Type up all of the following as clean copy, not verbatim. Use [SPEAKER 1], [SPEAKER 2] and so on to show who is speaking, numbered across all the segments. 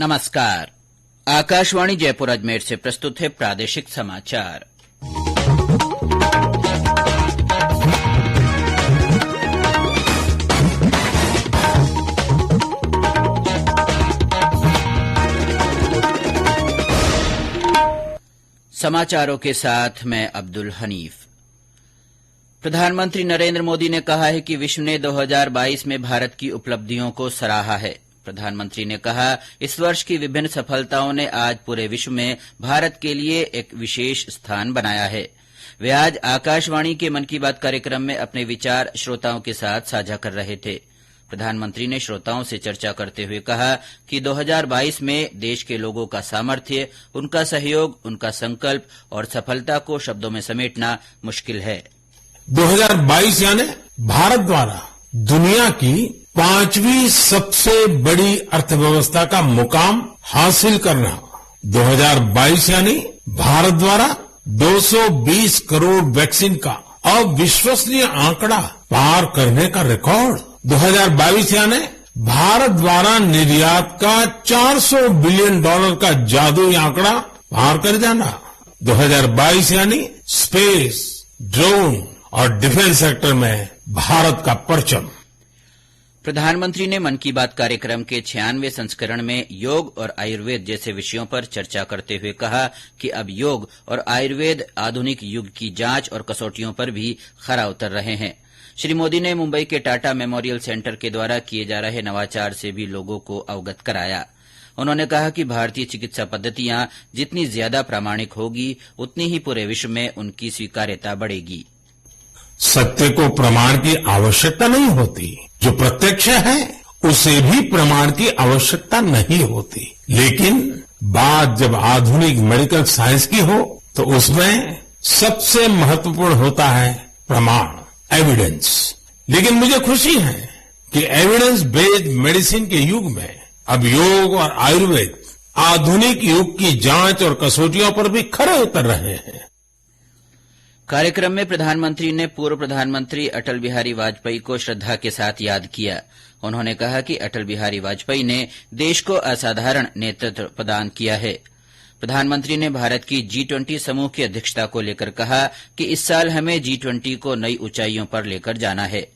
[SPEAKER 1] नमस्कार। आकाशवाणी जयपुर अजमेर से प्रस्तुत है प्रादेशिक समाचार। समाचारों के साथ मैं अब्दुल हनीफ। प्रधानमंत्री नरेंद्र मोदी ने कहा है कि विश्व ने 2022 में भारत की उपलब्धियों को सराहा है। प्रधानमंत्री ने कहा, इस वर्ष की विभिन्न सफलताओं ने आज पूरे विश्व में भारत के लिए एक विशेष स्थान बनाया है। वे आज आकाशवाणी के मन की बात कार्यक्रम में अपने विचार श्रोताओं के साथ साझा कर रहे थे। प्रधानमंत्री ने श्रोताओं से चर्चा करते हुए कहा कि 2022 में देश के लोगों का सामर्थ्य, उनका सहयोग, उनका संकल्प और सफलता को शब्दों में समेटना मुश्किल है।
[SPEAKER 2] 2022 यानी भारत द्वारा दुनिया की 5वीं सबसे बड़ी अर्थव्यवस्था का मुकाम हासिल करना। 2022 यानी भारत द्वारा 220 करोड़ वैक्सीन का अविश्वसनीय आंकड़ा पार करने का रिकॉर्ड। 2022 यानी भारत द्वारा निर्यात का $400 बिलियन का जादुई आंकड़ा पार कर जाना। 2022 यानी स्पेस, ड्रोन और डिफेंस सेक्टर में भारत का परचम।
[SPEAKER 1] प्रधानमंत्री ने मन की बात कार्यक्रम के 96वें संस्करण में योग और आयुर्वेद जैसे विषयों पर चर्चा करते हुए कहा कि अब योग और आयुर्वेद आधुनिक युग की जांच और कसौटियों पर भी खरा उतर रहे हैं। श्री मोदी ने मुंबई के टाटा मेमोरियल सेंटर के द्वारा किए जा रहे नवाचार से भी लोगों को अवगत कराया। उन्होंने कहा कि भारतीय चिकित्सा पद्धतियां जितनी ज्यादा प्रामाणिक होगी, उतनी ही पूरे विश्व में उनकी स्वीकार्यता बढ़ेगी।
[SPEAKER 2] सत्य को प्रमाण की आवश्यकता नहीं होती, जो प्रत्यक्ष है उसे भी प्रमाण की आवश्यकता नहीं होती। लेकिन बात जब आधुनिक मेडिकल साइंस की हो तो उसमें सबसे महत्वपूर्ण होता है प्रमाण, एविडेंस। लेकिन मुझे खुशी है कि एविडेंस बेस्ड मेडिसिन के युग में अब योग और आयुर्वेद आधुनिक युग की जांच और कसौटियों पर भी खरे उतर रहे हैं।
[SPEAKER 1] कार्यक्रम में प्रधानमंत्री ने पूर्व प्रधानमंत्री अटल बिहारी वाजपेयी को श्रद्धा के साथ याद किया। उन्होंने कहा कि अटल बिहारी वाजपेयी ने देश को असाधारण नेतृत्व प्रदान किया है। प्रधानमंत्री ने भारत की G20 समूह की अध्यक्षता को लेकर कहा कि इस साल हमें G20 को नई ऊंचाइयों पर लेकर जाना है।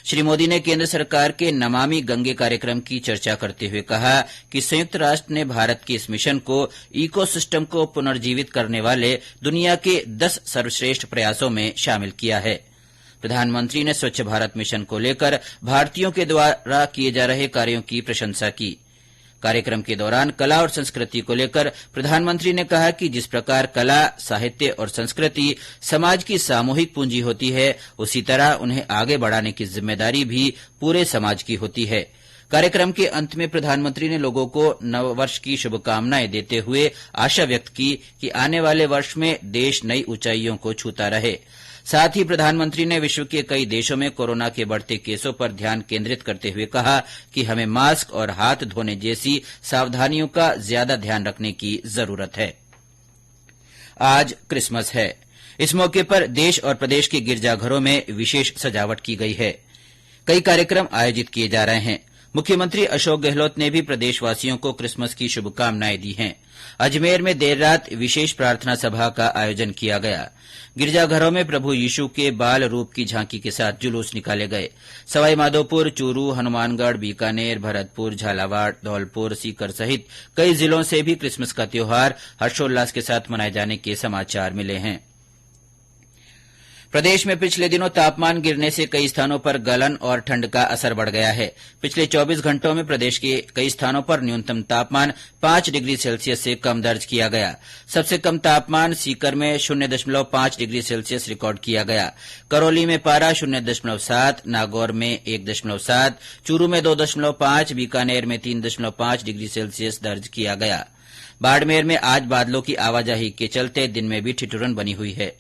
[SPEAKER 1] श्री मोदी ने केंद्र सरकार के नमामि गंगे कार्यक्रम की चर्चा करते हुए कहा कि संयुक्त राष्ट्र ने भारत के इस मिशन को इकोसिस्टम को पुनर्जीवित करने वाले दुनिया के 10 सर्वश्रेष्ठ प्रयासों में शामिल किया है। प्रधानमंत्री ने स्वच्छ भारत मिशन को लेकर भारतीयों के द्वारा किए जा रहे कार्यों की प्रशंसा की। कार्यक्रम के दौरान कला और संस्कृति को लेकर प्रधानमंत्री ने कहा कि जिस प्रकार कला, साहित्य और संस्कृति समाज की सामूहिक पूंजी होती है, उसी तरह उन्हें आगे बढ़ाने की जिम्मेदारी भी पूरे समाज की होती है। कार्यक्रम के अंत में प्रधानमंत्री ने लोगों को नववर्ष की शुभकामनाएं देते हुए आशा व्यक्त की कि आने वाले वर्ष में देश नई ऊंचाइयों को छूता रहे। साथ ही प्रधानमंत्री ने विश्व के कई देशों में कोरोना के बढ़ते केसों पर ध्यान केंद्रित करते हुए कहा कि हमें मास्क और हाथ धोने जैसी सावधानियों का ज्यादा ध्यान रखने की जरूरत है। आज क्रिसमस है। इस मौके पर देश और प्रदेश के गिरजाघरों में विशेष सजावट की गई है। कई कार्यक्रम आयोजित किए जा रहे हैं। मुख्यमंत्री अशोक गहलोत ने भी प्रदेशवासियों को क्रिसमस की शुभकामनाएं दी हैं। अजमेर में देर रात विशेष प्रार्थना सभा का आयोजन किया गया। गिरजाघरों में प्रभु यीशु के बाल रूप की झांकी के साथ जुलूस निकाले गए। सवाई माधोपुर, चूरू, हनुमानगढ़, बीकानेर, भरतपुर, झालावाड़, धौलपुर, सीकर सहित कई जिलों से भी क्रिसमस का त्योहार हर्षोल्लास के साथ मनाए जाने के समाचार मिले हैं। प्रदेश में पिछले दिनों तापमान गिरने से कई स्थानों पर गलन और ठंड का असर बढ़ गया है। पिछले 24 घंटों में प्रदेश के कई स्थानों पर न्यूनतम तापमान 5 डिग्री सेल्सियस से कम दर्ज किया गया। सबसे कम तापमान सीकर में 0.5 डिग्री सेल्सियस रिकॉर्ड किया गया। करौली में पारा 0.7, नागौर में 1.7, चूरू में 2.5, बीकानेर में 3.5 डिग्री सेल्सियस दर्ज किया गया। बाड़मेर में आज बादलों की आवाजाही के चलते दिन में भी ठिठुरन बनी हुई है।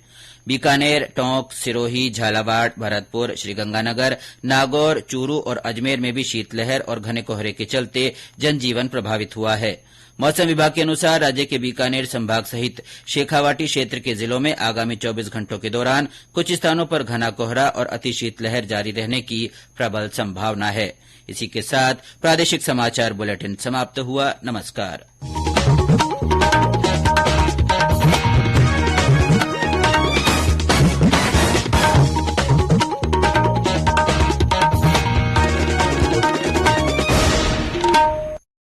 [SPEAKER 1] बीकानेर, टोंक, सिरोही, झालावाड़, भरतपुर, श्रीगंगानगर, नागौर, चूरू और अजमेर में भी शीतलहर और घने कोहरे के चलते जनजीवन प्रभावित हुआ है। मौसम विभाग के अनुसार राज्य के बीकानेर संभाग सहित शेखावाटी क्षेत्र के जिलों में आगामी 24 घंटों के दौरान कुछ स्थानों पर घना कोहरा और अति शीतलहर जारी रहने की प्रबल संभावना है। इसी के साथ प्रादेशिक समाचार बुलेटिन समाप्त हुआ। नमस्कार।